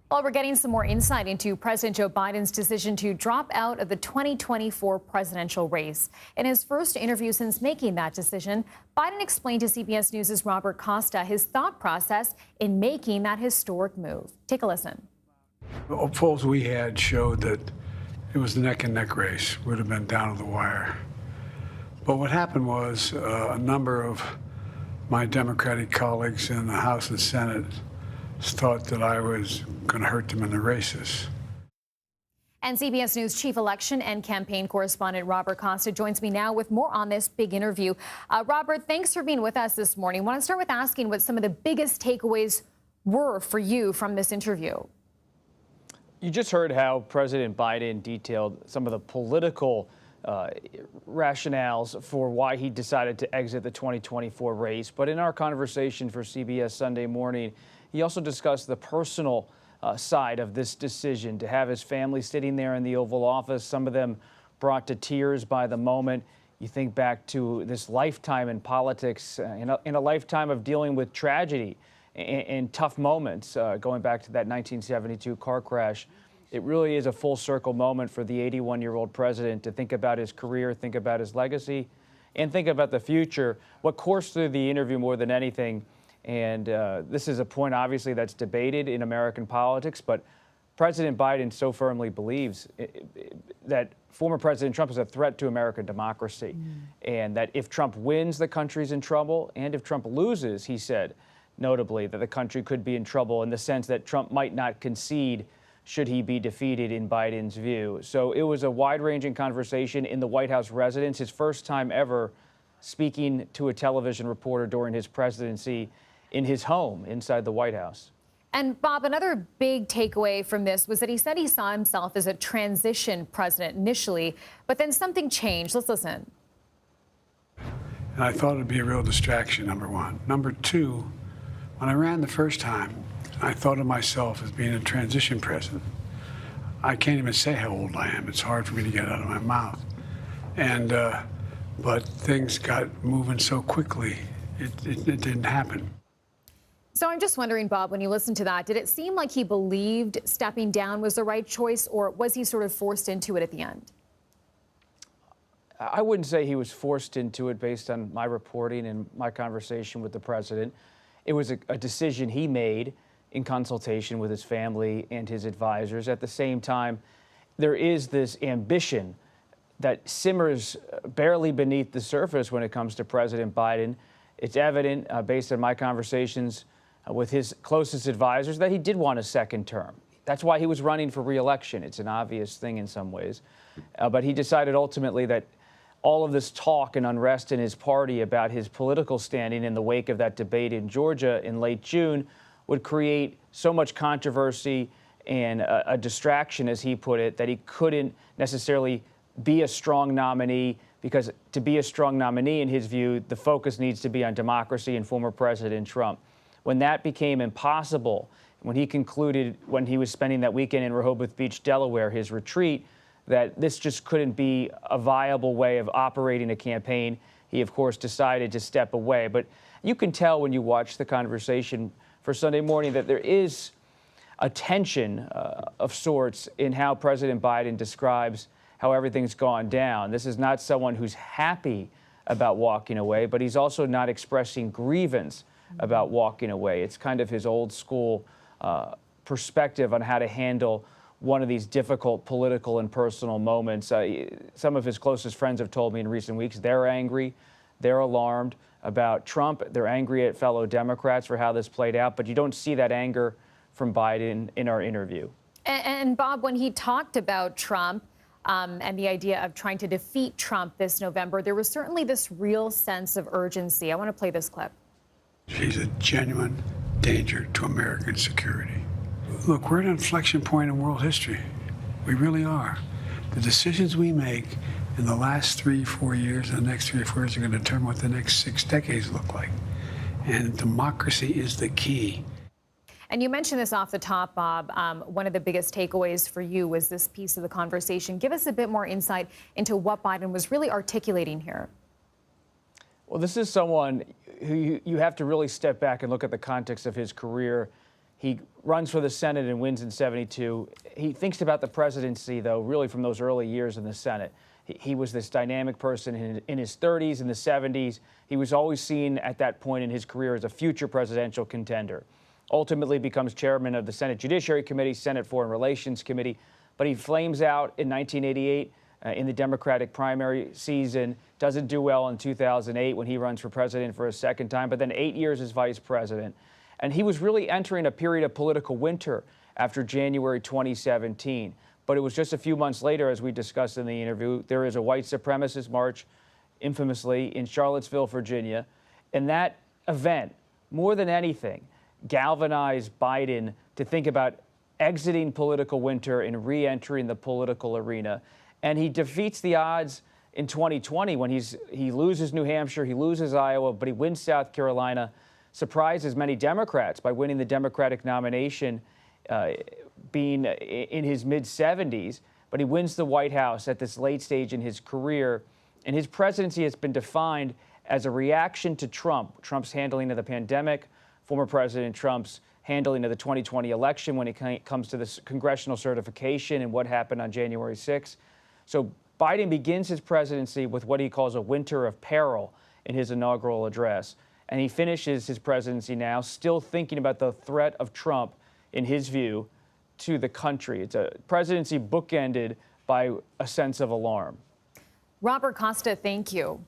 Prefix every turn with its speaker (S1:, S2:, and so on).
S1: Well, we're getting some more insight into President Joe Biden's decision to drop out of the 2024 presidential race. In his first interview since making that decision, Biden explained to CBS News' Robert Costa his thought process in making that historic move. Take a listen.
S2: The polls we had showed that it was a neck-and-neck race. Would have been down to the wire. But what happened was a number of my Democratic colleagues in the House and Senate thought that I was going to hurt them in the races.
S1: And CBS News chief election and campaign correspondent Robert Costa joins me now with more on this big interview. Robert, thanks for being with us this morning. I want to start with asking what some of the biggest takeaways were for you from this interview.
S3: You just heard how President Biden detailed some of the political rationales for why he decided to exit the 2024 race. But in our conversation for CBS Sunday Morning, he also discussed the personal side of this decision to have his family sitting there in the Oval Office, some of them brought to tears by the moment. You think back to this lifetime in politics, in a lifetime of dealing with tragedy and tough moments, going back to that 1972 car crash. It really is a full circle moment for the 81-year-old president to think about his career, think about his legacy, and think about the future. What coursed through the interview more than anything, and this is a point obviously that's debated in American politics, but President Biden so firmly believes that former President Trump is a threat to American democracy, and that if Trump wins, the country's in trouble, and if Trump loses, he said, notably, that the country could be in trouble in the sense that Trump might not concede should he be defeated in Biden's view. So it was a wide-ranging conversation in the White House residence, his first time ever speaking to a television reporter during his presidency in his home inside the White House.
S1: And Bob, another big takeaway from this was that he said he saw himself as a transition president initially, but then something changed. Let's listen.
S2: And I thought it'd be a real distraction, number one. Number two, when I ran the first time, I thought of myself as being a transition president. I can't even say how old I am. It's hard for me to get out of my mouth. And but things got moving so quickly, it didn't happen.
S1: So I'm just wondering, Bob, when you listened to that, did it seem like he believed stepping down was the right choice, or was he sort of forced into it at the end?
S3: I wouldn't say he was forced into it based on my reporting and my conversation with the president. It was a decision he made in consultation with his family and his advisors. At the same time, there is this ambition that simmers barely beneath the surface when it comes to President Biden. It's evident, based on my conversations with his closest advisors, that he did want a second term. That's why he was running for re-election. It's an obvious thing in some ways. But he decided ultimately that all of this talk and unrest in his party about his political standing in the wake of that debate in Georgia in late June would create so much controversy and a distraction, as he put it, that he couldn't necessarily be a strong nominee, because to be a strong nominee, in his view, the focus needs to be on democracy and former President Trump. When that became impossible, when he concluded, when he was spending that weekend in Rehoboth Beach, Delaware, his retreat, that this just couldn't be a viable way of operating a campaign, he, of course, decided to step away. But you can tell when you watch the conversation for Sunday Morning that there is a tension of sorts in how President Biden describes how everything's gone down. This is not someone who's happy about walking away, but he's also not expressing grievance about walking away. It's kind of his old school perspective on how to handle one of these difficult political and personal moments. Some of his closest friends have told me in recent weeks they're angry, they're alarmed about Trump, they're angry at fellow Democrats for how this played out, but you don't see that anger from Biden in our interview.
S1: And Bob, when he talked about Trump and the idea of trying to defeat Trump this November, there was certainly this real sense of urgency. I want to play this clip.
S2: She's a genuine danger to American security. Look, we're at an inflection point in world history. We really are. The decisions we make in the last 3-4 years and the next 3 or 4 years are going to determine what the next 6 decades look like. And democracy is the key.
S1: And you mentioned this off the top, Bob. One of the biggest takeaways for you was this piece of the conversation. Give us a bit more insight into what Biden was really articulating here.
S3: Well, this is someone who you have to really step back and look at the context of his career He runs for the Senate and wins in 72. He thinks about the presidency, though, really from those early years in the Senate. He was this dynamic person in his 30s and the 70s. He was always seen at that point in his career as a future presidential contender. Ultimately becomes chairman of the Senate Judiciary Committee, Senate Foreign Relations Committee. But he flames out in 1988 in the Democratic primary season, doesn't do well in 2008 when he runs for president for a second time, but then 8 years as vice president. And he was really entering a period of political winter after January 2017. But it was just a few months later, as we discussed in the interview, there is a white supremacist march, infamously, in Charlottesville, Virginia. And that event, more than anything, galvanized Biden to think about exiting political winter and re-entering the political arena. And he defeats the odds in 2020 when he loses New Hampshire, he loses Iowa, but he wins South Carolina, surprises many Democrats by winning the Democratic nomination, being in his mid-70s, but he wins the White House at this late stage in his career. And his presidency has been defined as a reaction to Trump's handling of the pandemic, former President Trump's handling of the 2020 election when it comes to this congressional certification and what happened on January 6th. So Biden begins his presidency with what he calls a winter of peril in his inaugural address. And he finishes his presidency now still thinking about the threat of Trump, in his view, to the country. It's a presidency bookended by a sense of alarm.
S1: Robert Costa, thank you.